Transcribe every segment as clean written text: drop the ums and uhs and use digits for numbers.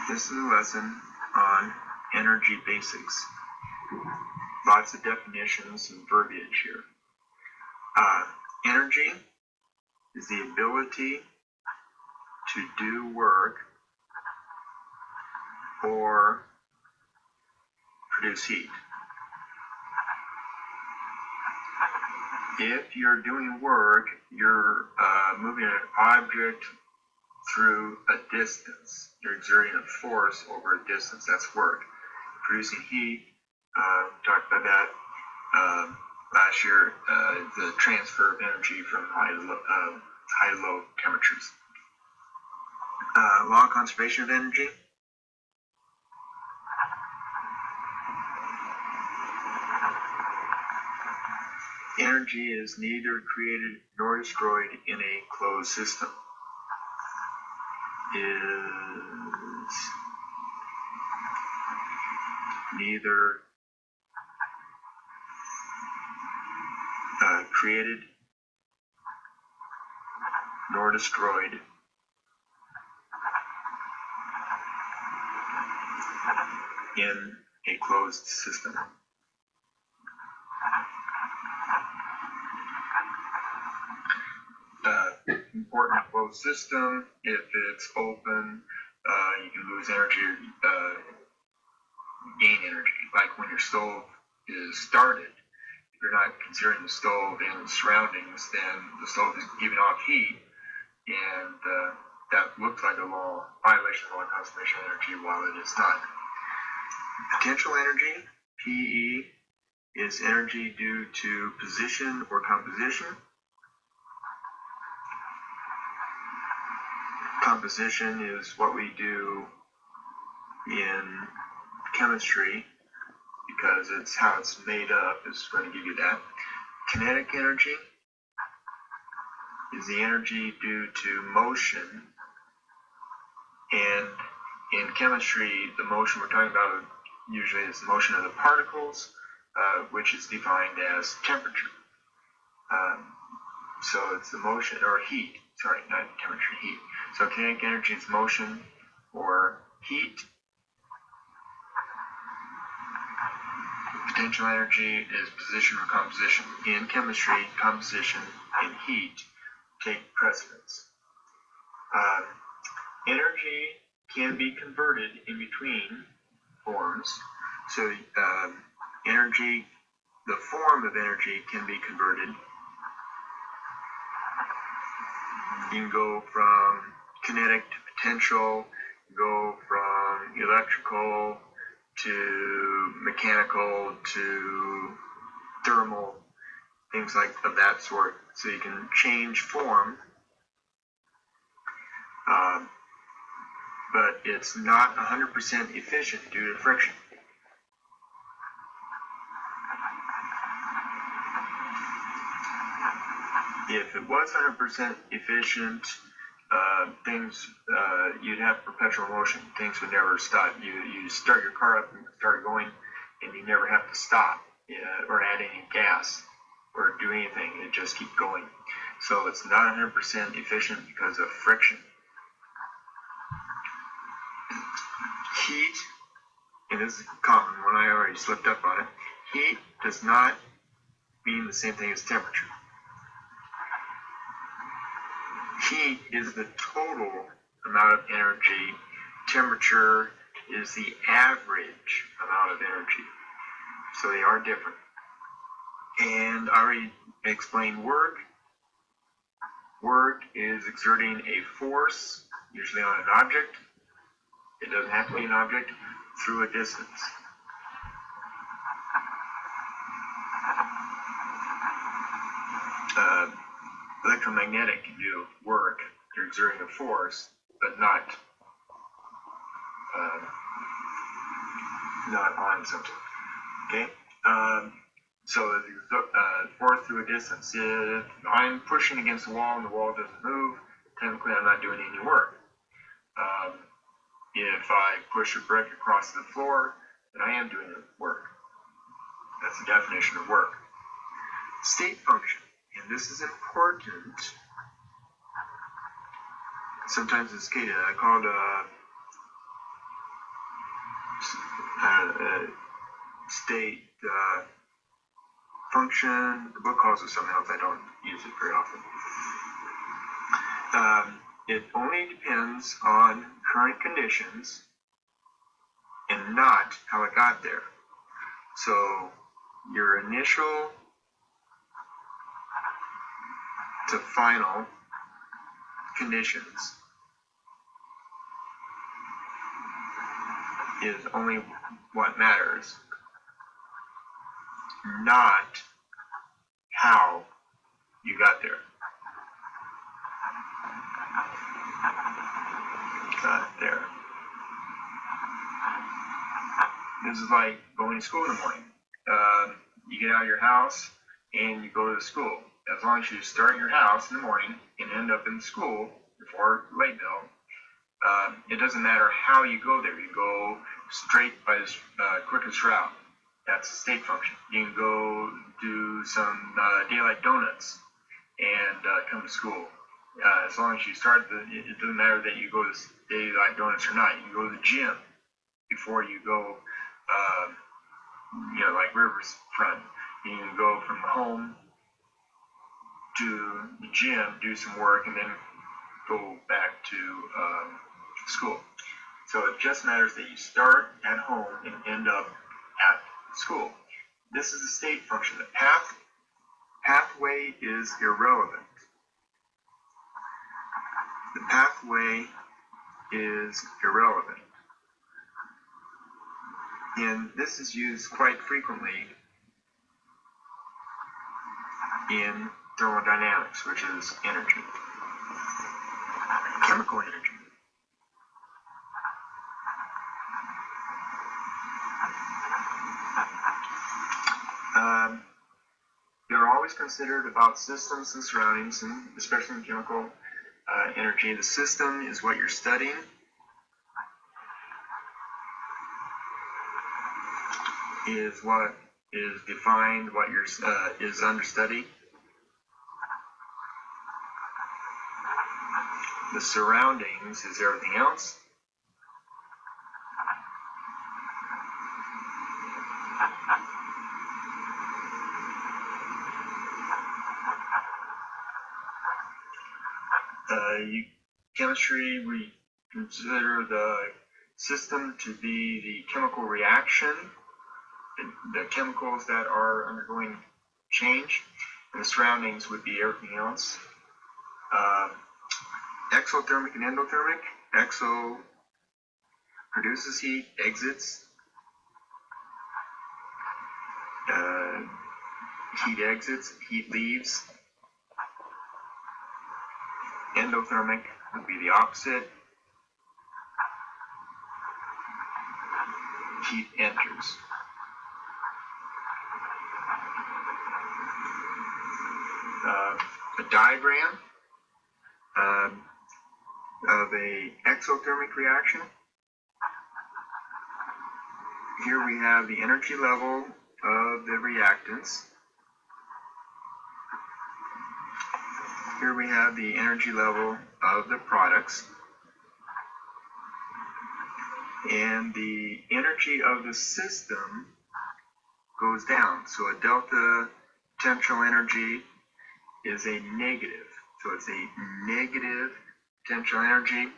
This is a lesson on energy basics. Lots of definitions and verbiage here. Energy is the ability to do work or produce heat. If you're doing work, you're moving an object through a distance. You're exerting a force over a distance. That's work. Producing heat, talked about that last year, the transfer of energy from high-low temperatures. Law of conservation of energy. Energy is neither created nor destroyed in a closed system. Is neither created nor destroyed in a closed system. Important closed system. If it's open, you can lose energy, gain energy. Like when your stove is started, if you're not considering the stove and the surroundings, then the stove is giving off heat, and that looks like a violation of law of conservation of energy, while it is not. Potential energy, PE, is energy due to position or composition. Composition is what we do in chemistry, because it's how it's made up is going to give you that. Kinetic energy is the energy due to motion, and in chemistry, the motion we're talking about usually is the motion of the particles, which is defined as temperature. So it's the motion, or heat, sorry, not temperature, heat. So kinetic energy is motion or heat. Potential energy is position or composition. In chemistry, composition and heat take precedence. Energy can be converted in between forms. So energy, the form of energy can be converted. You can go from kinetic to potential, go from electrical to mechanical to thermal, things like of that sort. So you can change form, but it's not 100% efficient due to friction. If it was 100% efficient, you'd have perpetual motion. Things would never stop. You start your car up and start going, and you never have to stop or add any gas or do anything. It just keeps going. So it's not 100% efficient because of friction. Heat, and this is a common one, I already slipped up on it. Heat does not mean the same thing as temperature. Heat is the total amount of energy. Temperature is the average amount of energy. So they are different. And I already explained work. Work is exerting a force, usually on an object. It doesn't have to be an object, through a distance. Electromagnetic can do work. You're exerting a force, but not on something. Okay? So force through a distance. If I'm pushing against the wall and the wall doesn't move, technically I'm not doing any work. If I push a brick across the floor, then I am doing work. That's the definition of work. State function. And this is important. Sometimes it's I call it state function. The book calls it something else. I don't use it very often. It only depends on current conditions and not how it got there. So your initial to final conditions is only what matters, not how you got there. There. This is like going to school in the morning. You get out of your house and you go to school. As long as you start your house in the morning and end up in school before late bell, it doesn't matter how you go there. You go straight by the quickest route. That's a state function. You can go do some daylight donuts and come to school. As long as you start, it doesn't matter that you go to daylight donuts or not. You can go to the gym before you go, like Riverfront. You can go from home to the gym, do some work, and then go back to school. So it just matters that you start at home and end up at school. This is a state function. The pathway is irrelevant. The pathway is irrelevant. And this is used quite frequently in thermodynamics, which is energy, chemical energy. They're always considered about systems and surroundings, and especially in chemical energy. The system is what you're studying. Is what is defined, what is under study. The surroundings is everything else. Chemistry, we consider the system to be the chemical reaction, the chemicals that are undergoing change, and the surroundings would be everything else. Exothermic and endothermic. Exo produces heat, exits. Heat exits, heat leaves. Endothermic would be the opposite. Heat enters. A diagram of a exothermic reaction. Here we have the energy level of the reactants. Here we have the energy level of the products. And the energy of the system goes down. So a delta potential energy is a negative. So it's a negative potential energy.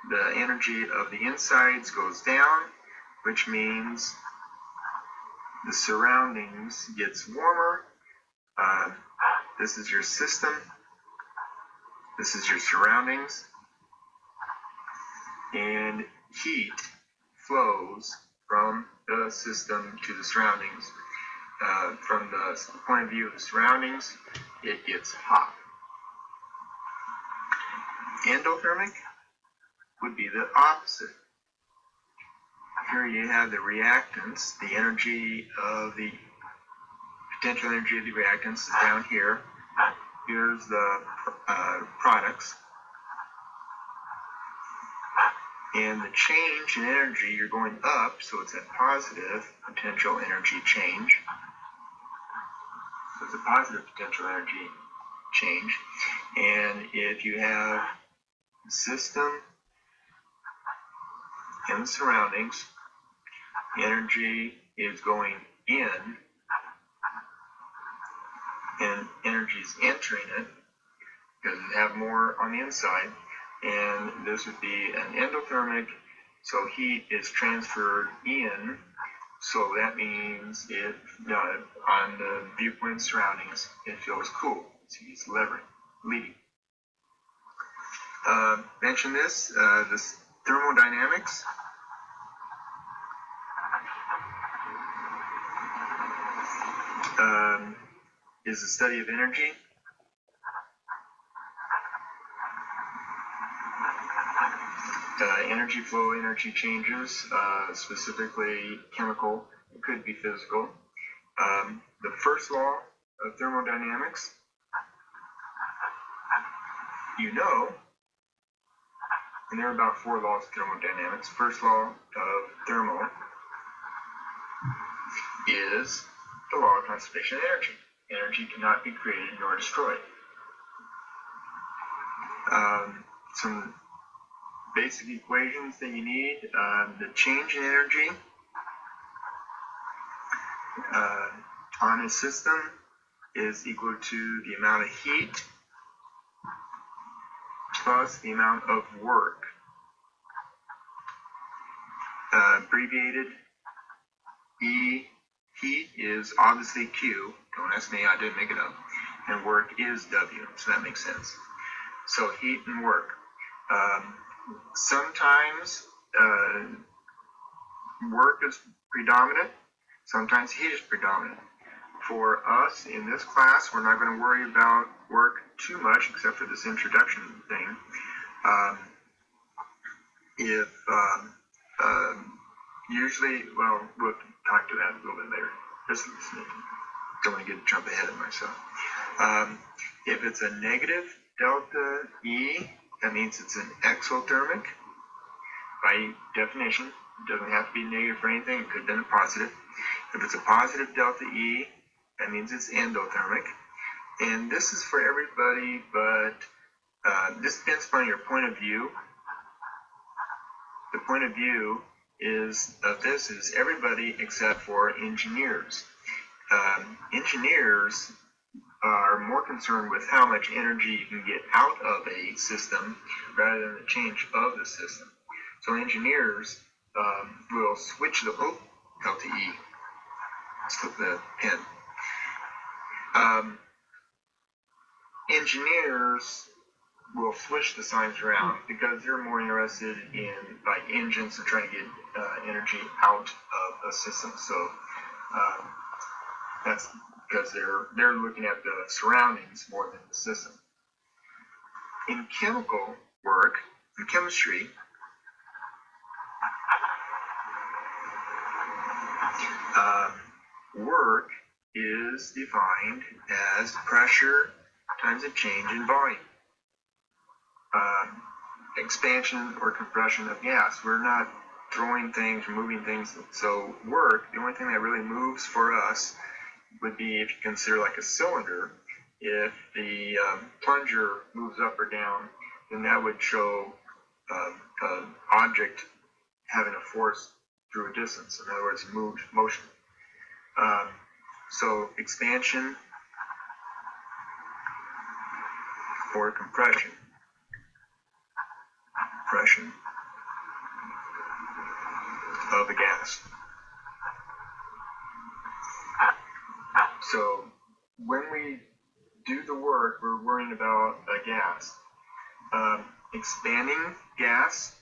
The energy of the insides goes down, which means the surroundings gets warmer. This is your system. This is your surroundings. And heat flows from the system to the surroundings. From the point of view of the surroundings, it gets hot. Endothermic would be the opposite. Here you have the reactants, the energy of the potential energy of the reactants is down here. Here's the products. And the change in energy, you're going up, so it's a positive potential energy change. So it's a positive potential energy change. And if you have the system and the surroundings, energy is going in, and energy is entering it because it have more on the inside, and this would be an endothermic, so heat is transferred in, so that means it on the viewpoint surroundings it feels cool. So he's leading. Mention this thermodynamics. Is the study of energy. Energy flow, energy changes, specifically chemical, it could be physical. The first law of thermodynamics, you know, and there are about 4 laws of thermodynamics. First law of thermo is the law of conservation of energy. Energy cannot be created nor destroyed. Some basic equations that you need. The change in energy on a system is equal to the amount of heat plus the amount of work. Abbreviated E, heat is obviously Q, don't ask me, I didn't make it up, and work is W, so that makes sense. So heat and work. Sometimes work is predominant, sometimes heat is predominant. For us in this class, we're not going to worry about work too much, except for this introduction thing. Usually, well, we'll talk to that a little bit later. Don't want to jump ahead of myself. If it's a negative delta E, that means it's an exothermic. By definition, it doesn't have to be negative for anything. It could have been a positive. If it's a positive delta E, that means it's endothermic. And this is for everybody, but this depends upon your point of view. The point of view of this is everybody except for engineers. Engineers are more concerned with how much energy you can get out of a system rather than the change of the system. So engineers will switch the delta E. Slip the pen. Engineers will switch the signs around because they're more interested in like engines and trying to get energy out of a system. So that's because they're looking at the surroundings more than the system. In chemical work, in chemistry, work is defined as pressure times a change in volume. Expansion or compression of gas. We're not throwing things or moving things. So work, the only thing that really moves for us would be if you consider like a cylinder. If the plunger moves up or down, then that would show an object having a force through a distance. In other words, motion. So expansion or compression. Compression of a gas. So when we do the work, we're worrying about a gas. Expanding gas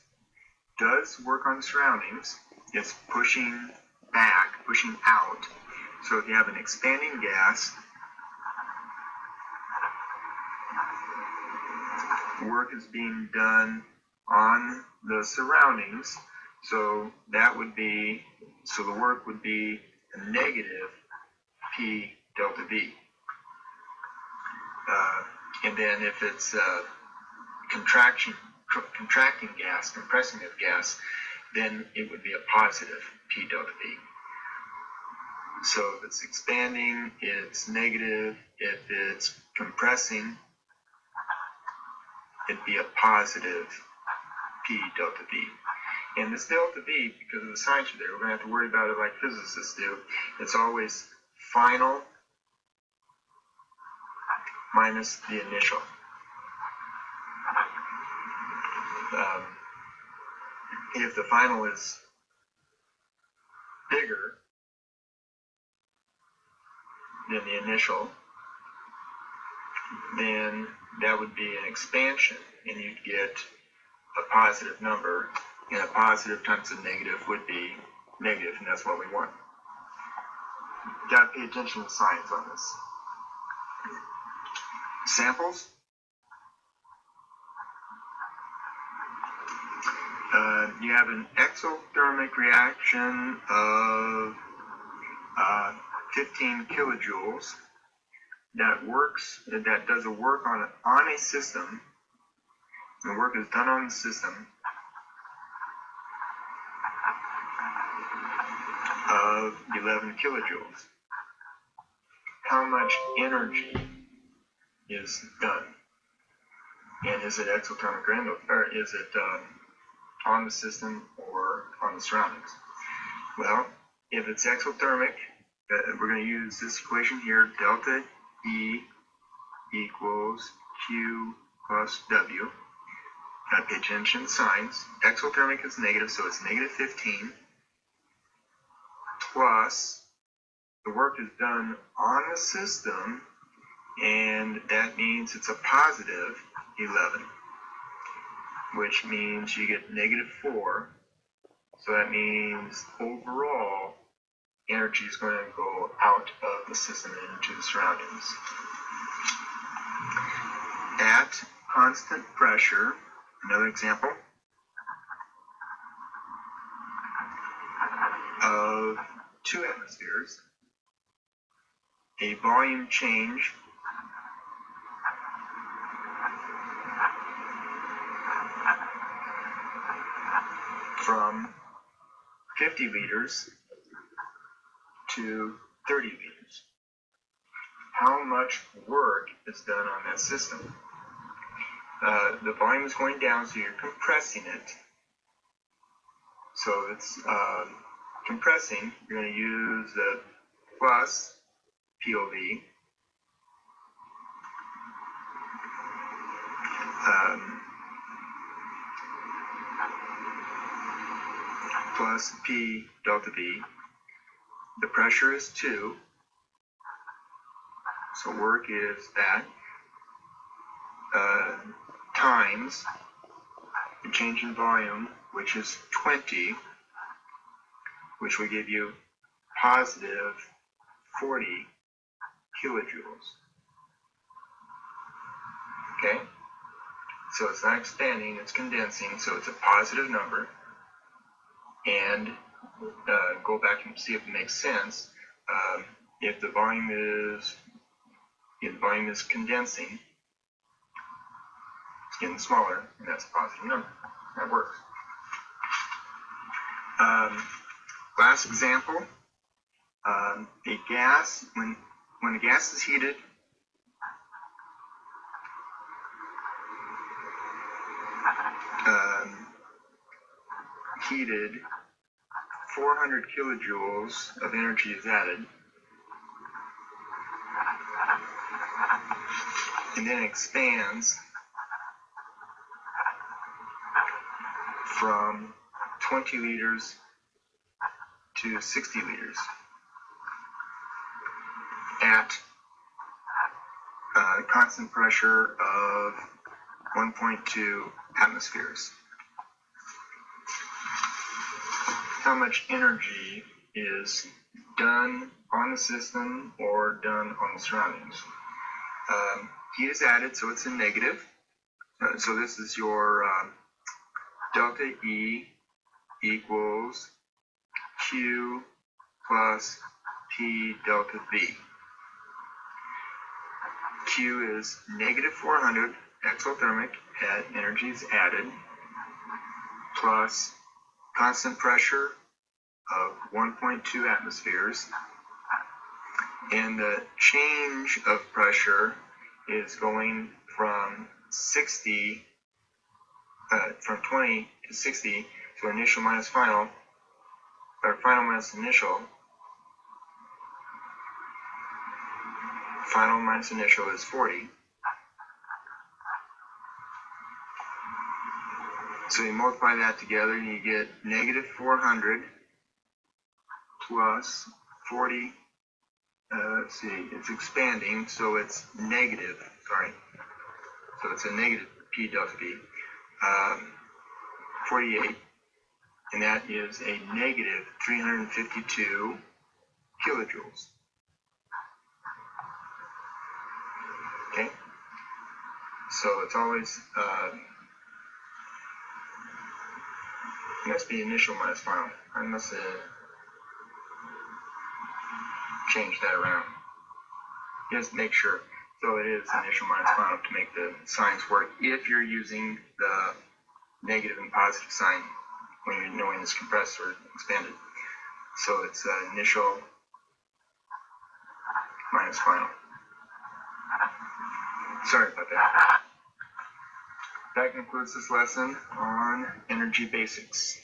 does work on surroundings. It's pushing back, pushing out. So if you have an expanding gas, work is being done on the surroundings. So that would be, so the work would be a negative P delta V. And then if it's contracting gas, compressing of gas, then it would be a positive P delta V. So if it's expanding, it's negative. If it's compressing, it'd be a positive P delta V. And this delta V, because of the signs are there, we're going to have to worry about it like physicists do. It's always final minus the initial. If the final is bigger than the initial, then that would be an expansion, and you'd get a positive number, and a positive times a negative would be negative, and that's what we want. You gotta pay attention to signs on this. Samples. You have an exothermic reaction of 15 kilojoules that does a work on a system. The work is done on the system of 11 kilojoules. How much energy is done? And is it exothermic or is it on the system or on the surroundings? Well, if it's exothermic, we're going to use this equation here, delta E equals Q plus W. Got to pay attention to signs. Exothermic is negative, so it's negative 15 plus the work is done on the system, and that means it's a positive 11, which means you get negative 4. So that means overall energy is going to go out of the system and into the surroundings. At constant pressure, another example of 2 atmospheres, a volume change from 50 liters to 30 liters. How much work is done on that system? The volume is going down, so you're compressing it. So it's compressing. You're going to use the plus POV. Plus P delta V. The pressure is 2. So work is that times the change in volume, which is 20, which will give you positive 40 kilojoules. Okay? So it's not expanding, it's condensing, so it's a positive number. And go back and see if it makes sense. If the volume is condensing, it's getting smaller, and that's a positive number. That works. Last example, a gas, when a gas is heated, heated, 400 kilojoules of energy is added, and then expands from 20 liters to 60 liters at constant pressure of 1.2 atmospheres. How much energy is done on the system or done on the surroundings? Heat is added, so it's a negative. So this is your delta E equals Q plus P delta V. Q is negative 400 exothermic at energy is added, plus constant pressure of 1.2 atmospheres, and the change of pressure is going from 20 to 60, So initial minus final, or final minus initial, final minus initial is 40. So you multiply that together and you get negative 400 plus 40, let's see, it's expanding, so it's negative, sorry. So it's a negative P delta V, 48, and that is a negative 352 kilojoules. Okay? So it's always, it must be initial minus final. I must change that around. Just make sure. So it is initial minus final to make the signs work if you're using the negative and positive sign when you're knowing it's compressed or expanded. So it's initial minus final. Sorry about that. That concludes this lesson on energy basics.